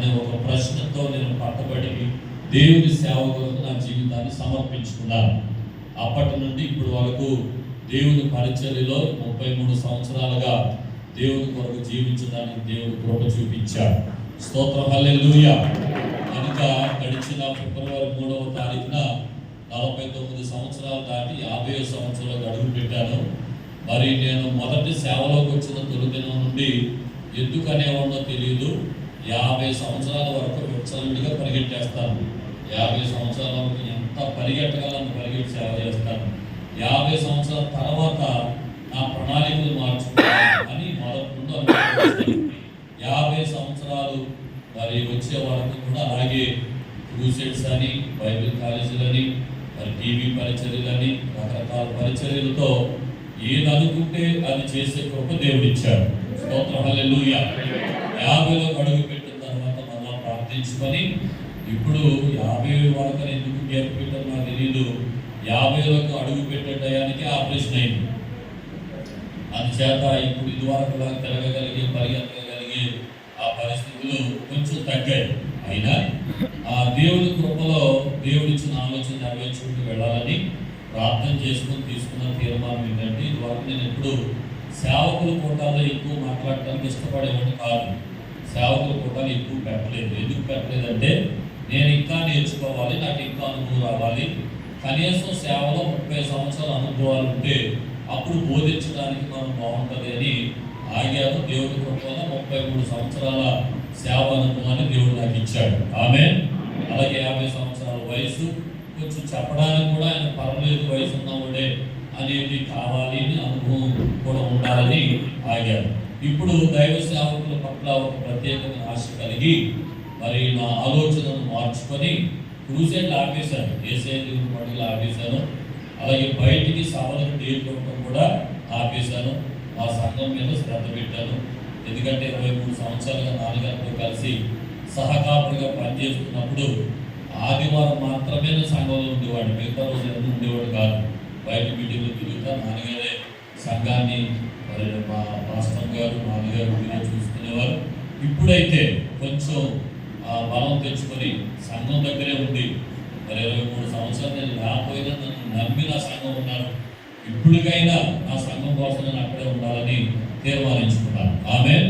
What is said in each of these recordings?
అనే ఒక ప్రశ్నతో నేను పట్టబడి దేవుని సేవ కొరకు నా జీవితాన్ని సమర్పించుకున్నాను. అప్పటి నుండి ఇప్పుడు వరకు దేవుని పరిచర్యలో 33 సంవత్సరాలుగా దేవుని కొరకు జీవించడానికి దేవుడు కృప చూపించాడు. స్తోత్రం, హల్లెలూయా. కనుక గడిచిన ఫిబ్రవరి 3వ తారీఖున 49 సంవత్సరాలు దాటి 50వ సంవత్సరంలో అడుగు పెట్టాను. మరి నేను మొదటి సేవలోకి వచ్చిన తొలిదినం నుండి ఎందుకు అనేవాడినో తెలియదు, 50 సంవత్సరాల వరకు విచ్చలవిడిగా పరిగెట్టేస్తాను. 50 సంవత్సరాల వరకు ఎంత పరిగెట్టగలను పరిగెట్టి సేవ చేస్తాను. 50 సంవత్సరాల తర్వాత నా ప్రణాళికలు మార్చుకోవాలి అని మొదటి నుండి అనుకుంటున్నాను. 50 సంవత్సరాలు మరి వచ్చే వరకు కూడా అలాగే క్రూసైడ్స్ అని, బైబిల్ కాలేజీలని, మరి టీవీ పరిచర్యలని, రకరకాల పరిచర్యలతో ఏది అనుకుంటే అది చేసే కృప దేవుడు ఇచ్చాడు. స్తోత్రం, హల్లెలూయా. 50లో అడుగు పెట్టిన తర్వాత మళ్ళా ప్రార్థించుకొని ఇప్పుడు 50 వరకు ఎందుకు గ్యాప్ పెట్టారు నాకు తెలియదు. 50లోకి అడుగు పెట్టే టయానికి ఆపరేషన్ అయింది. అందుచేత ఇప్పుడు ఇదివరకు తిరగగలిగే, పరిగెత్తగలిగే ఆ పరిస్థితులు కొంచెం తగ్గాయి. అయినా ఆ దేవుని కృపలో దేవుడిచ్చిన ఆలోచన నెరవేర్చుకుంటూ వెళ్ళాలని ప్రార్థన చేసుకుని తీసుకున్న తీర్మానం ఏంటంటే, ఇదివరకు నేను ఎప్పుడు సేవకుల కోటాల్లో ఎక్కువ మాట్లాడటానికి ఇష్టపడేవాడిని కాదు. సేవకుల కోటాలు ఎక్కువ పెట్టలేదు. ఎందుకు పెట్టలేదంటే, నేను ఇంకా నేర్చుకోవాలి, నాకు ఇంకా అనుభవం రావాలి. కనీసం సేవలో 30 సంవత్సరాల అనుభవాలు ఉంటే అప్పుడు బోధించడానికి మనం బాగుంటుంది అని ఆగాను. దేవుడి కృపలో 33 సంవత్సరాల సేవ అనుభవాన్ని దేవుడు నాకు ఇచ్చాడు. ఆమేన్. అలాగే 50 సంవత్సరాల వయసు, కొంచెం చెప్పడానికి కూడా ఆయన పర్వాలేదు వయసు ఉన్నవాడే అనేది కావాలి అని అనుభవం కూడా ఉండాలని ఆగాను. ఇప్పుడు దైవ సేవకుల పట్ల ఒక ప్రత్యేకమైన ఆశ కలిగి మరి నా ఆలోచనను మార్చుకొని క్రూసైడ్లు ఆపేశాను, ఏసఐ దేవుని పండుగలు ఆపేశాను. అలాగే బయటికి సభలకు తీర్చడం కూడా ఆపేశాను. మా సంఘం మీద శ్రద్ధ పెట్టాను. ఎందుకంటే 23 సంవత్సరాలుగా నాన్నగారితో కలిసి సహకాపులుగా పనిచేస్తున్నప్పుడు ఆదివారం మాత్రమే సంఘంలో ఉండేవాడు, మిగతా రోజు ఉండేవాడు కాదు. బయట మీటింగ్లు తిరుగుతా నాన్నగారే సంఘాన్ని మరి మా మాస్టర్ గారు, నాన్నగారు మీరే చూసుకునేవారు. ఇప్పుడైతే కొంచెం బలం తెచ్చుకొని సంఘం దగ్గరే ఉంది. మరి 23 సంవత్సరాలు నేను రాకపోయినా నన్ను నమ్మి నా సంఘం ఉన్నారు. ఇప్పటికైనా నా సంఘం కోసం నేను అక్కడే ఉండాలని తీర్మానించుకున్నాను. ఆమేన్.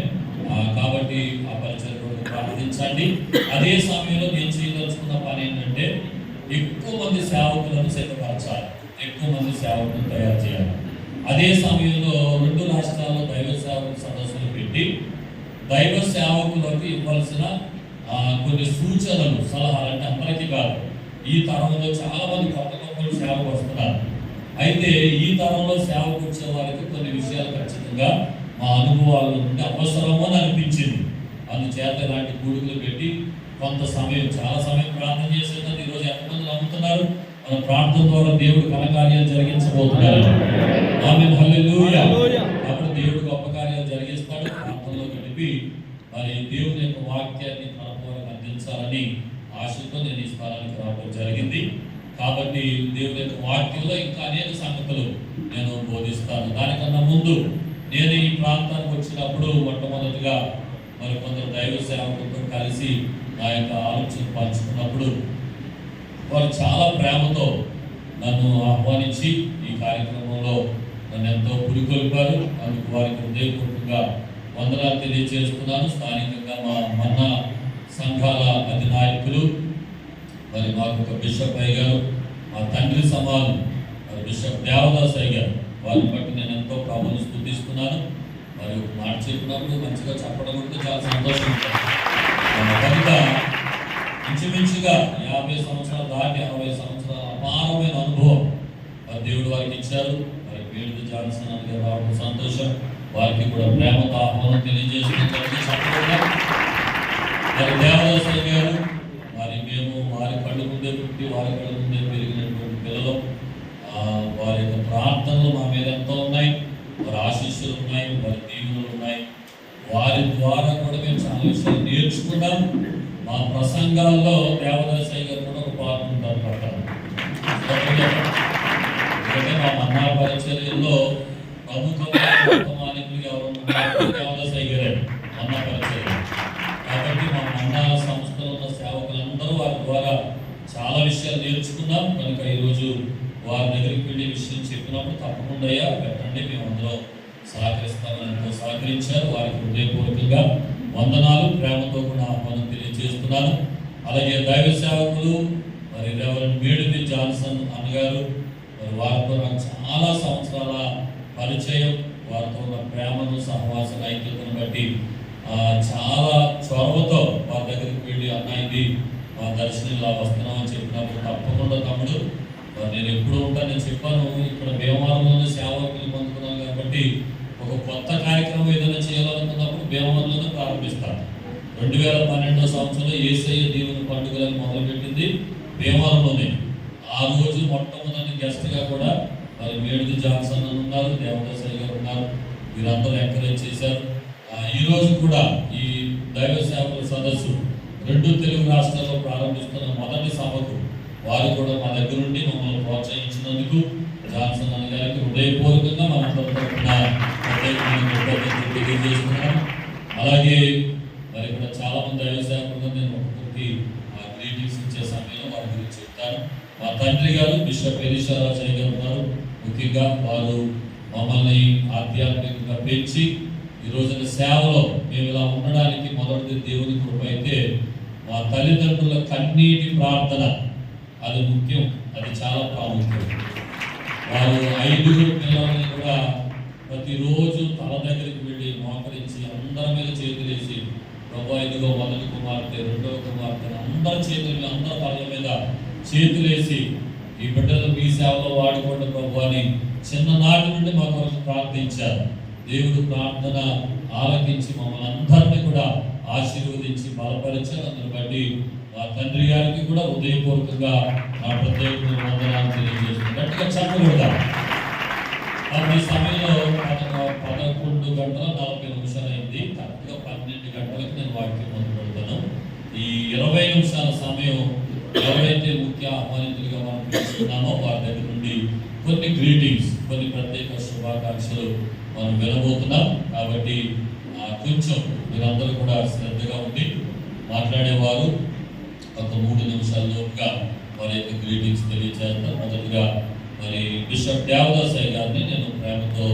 కాబట్టి ఆ పరిచయం కూడా ప్రార్థించండి. అదే సమయంలో నేను చేయదలుచుకున్న పని ఏంటంటే, ఎక్కువ మంది సేవకులను సిద్ధపరచాలి, ఎక్కువ మంది సేవకులను తయారు చేయాలి. అదే సమయంలో 2 రాష్ట్రాల్లో దైవ సేవకుల సదస్సులు పెట్టి దైవ సేవకులకు ఇవ్వాల్సిన కొన్ని సూచనలు, సలహాలు, అంటే అందరికీ కాదు, ఈ తరంలో చాలా మంది కొత్త సేవకు వస్తున్నారు. అయితే ఈ తరంలో సేవకు వచ్చే వారికి కొన్ని విషయాలు ఖచ్చితంగా మా అనుభవాల నుండి అవసరమో అని అనిపించింది. అందుచేత ఇలాంటి కూడుకులు పెట్టి కొంత సమయం, చాలా సమయం ప్రార్థన చేసేది. ఈరోజు ఎంతమంది నమ్ముతున్నారు మన ప్రార్థన ద్వారా దేవుడు ఘనకార్యాలు జరిగించబోతున్నారు. ఆమేన్, హల్లెలూయా. అప్పుడు దేవుడు గొప్ప కార్యాలు జరిగిస్తాడు. ప్రార్థనలో గడిపి మరి దేవుని యొక్క వాక్యాన్ని మన ద్వారా అందించాలని ఆశతో నేను ఈ స్థానానికి రావడం జరిగింది. కాబట్టి దేవుని యొక్క వాక్యంలో ఇంకా అనేక సంగతులు నేను బోధిస్తాను. దానికన్నా ముందు నేను ఈ ప్రాంతానికి వచ్చినప్పుడు మొట్టమొదటిగా మరి కొందరు దైవ సేవకులతో కలిసి నా యొక్క ఆలోచన పంచుకున్నప్పుడు వారు చాలా ప్రేమతో నన్ను ఆహ్వానించి ఈ కార్యక్రమంలో నన్ను ఎంతో పురికొల్పారు. అందుకు వారికి హృదయపూర్వకంగా వందనాలు తెలియజేస్తున్నాను. స్థానికంగా మా మన్నా సంఘాల అధినాయకులు, మరి మాకు ఒక బిషప్ అయ్య గారు, మా తండ్రి సమాలు మరి బిషప్ దేవదాస్ అయ్య గారు, వారిని బట్టి నేను ఎంతో ప్రభువును స్తుతిస్తున్నాను. మరి మాట చెప్పినప్పుడు మంచిగా చెప్పడం అంటే చాలా సంతోషం. కనుక ఇంచుమించుగా 50 సంవత్సరాలు దాటి 60 సంవత్సరాల అపారమైన అనుభవం మరి దేవుడు వారికి ఇచ్చారు. మరి పేరు జాన్సన్ అని గారు రావడం సంతోషం. వారికి కూడా ప్రేమతో ఆహ్వానం తెలియజేసుకుంటే చెప్పకుండా మరి దేవదాస్ అయ్య గారు, మరి మేము వారి కళ్ళు ముందే పుట్టి వారి కళ్ళు ముందే పెరిగినటువంటి పిల్లలు. వారి యొక్క ప్రార్థనలు మా మీద ఎంతో ఉన్నాయి, వారి ఆశీస్సులు ఉన్నాయి, వారి దీవెనలు ఉన్నాయి. వారి ద్వారా కూడా మేము చాలా విషయాలు నేర్చుకున్నాం. మా ప్రసంగాల్లో దేవదాస్ అయ్య గారు కూడా ఒక పాత్ర ఉంటారు పక్కన. ఎందుకంటే మా మన్నా పరిచర్యల్లో ప్రముఖమానికులు ఎవరు ఉన్నారు, దేవదాస్ అయ్య గారే మన్నా పరిచర్య. కాబట్టి మా మన్నా వారి ద్వారా చాలా విషయాలు నేర్చుకున్నాం కనుక ఈరోజు వారి దగ్గరికి వెళ్ళి విషయం చెప్పినప్పుడు తప్పకుండా అయ్యా పెట్టండి, మేము అందులో సహకరిస్తామని ఎంతో సహకరించారు. వారికి హృదయపూర్వకంగా వందనాలు, ప్రేమతో కూడా ఆహ్వానం తెలియజేస్తున్నాను. అలాగే దైవ సేవకులు మరి రెవరెండ్ మేడిపి జాన్సన్ అన్నగారు, మరి వారితో నాకు చాలా సంవత్సరాల పరిచయం, వారితో ఉన్న ప్రేమను, సహవాసన, ఐక్యతను బట్టి చాలా చొరవతో వారి దగ్గరికి వెళ్ళి అన్న ఇది మా దర్శనం ఇలా వస్తున్నామని చెప్పినప్పుడు తప్పకుండా తమ్ముడు నేను ఎప్పుడు ఉంటానని చెప్పాను. ఇక్కడ భీమవరంలోనే సేవకులు పొందుతున్నాను కాబట్టి ఒక కొత్త కార్యక్రమం ఏదైనా చేయాలనుకున్నప్పుడు భీమవరంలోనే ప్రారంభిస్తాను. 2012 సంవత్సరంలో యేసయ్య దేవుని పండుగలను మొదలుపెట్టింది భీమవరంలోనే. ఆ రోజు మొట్టమొదటి గెస్ట్గా కూడా మరి మేడిది జాన్సన్ అని ఉన్నారు, దేవదాసయ్య గారు ఉన్నారు. వీరందరూ ఎంకరేజ్ చేశారు. ఈ రోజు కూడా ఈ దైవ సేవకుల సదస్సు 2 తెలుగు రాష్ట్రాల్లో ప్రారంభిస్తున్న మొదటి సభకు వారు కూడా మా దగ్గర నుండి మమ్మల్ని ప్రోత్సహించినందుకు జాన్సన్ అన్న గారికి హృదయపూర్వకంగా మనందరి తరఫున తెలియజేస్తున్నాను. అలాగే మరి ఇక్కడ చాలా మంది దైవ సేవకులు నేను ఒక్కొక్కరికి గ్రీటింగ్స్ ఇచ్చే సమయంలో వారి గురించి చెప్తాను. మా తండ్రి గారు బిషప్ ఎలీషారాజయ్య గారు ఉన్నారు. ముఖ్యంగా వారు మమ్మల్ని ఆధ్యాత్మికంగా పెంచి ఈ రోజున సేవలో మేము ఇలా ఉండడానికి మొదటిది దేవుని కృప అయితే మా తల్లిదండ్రుల కన్నీటి ప్రార్థన అది ముఖ్యం, అది చాలా ప్రాముఖ్యం. వారు 5 పిల్లల్ని కూడా ప్రతిరోజు తల దగ్గరికి వెళ్ళి మోకరించి అందరి మీద చేతులేసి ప్రభు ఇదిగో మొదటి కుమార్తె, రెండవ కుమార్తె అందరి చేతులు అందరి తల మీద చేతులేసి ఈ బిడ్డలు మీ సేవలో వాడుకోండి ప్రభు అని చిన్ననాటి నుండి మా కొరకు ప్రార్థించారు. దేవుడు ప్రార్థన ఆలకించి మమ్మల్ని అందరినీ కూడా ఆశీర్వదించి బలపరిచారు. అందుని బట్టి మా తండ్రి గారికి కూడా హృదయపూర్వకంగా నా ప్రత్యేకమైన వందనాలు తెలియజేస్తున్నాను. గట్టిగా చెప్పకూడదా? ఈ సమయంలో 11:40 అయింది. కరెక్ట్గా 12 గంటలకు నేను వాక్యం మొదలు పెడతాను. ఈ 20 నిమిషాల సమయం ఎవరైతే ముఖ్య ఆహ్వానితులుగా మనం పిలుస్తున్నామో వారి దగ్గర నుండి కొన్ని గ్రీటింగ్స్, కొన్ని ప్రత్యేక శుభాకాంక్షలు మనం వినబోతున్నాం. కాబట్టి కొంచెం మీరందరూ కూడా శ్రద్ధగా ఉండి మాట్లాడేవారు ఒక 3 నిమిషాల్లోపుగా వారి యొక్క గ్రీటింగ్స్ తెలియజేస్తారు. మొదటిగా మరి బిషప్ దేవదాసయ్య గారిని నేను ప్రేమతో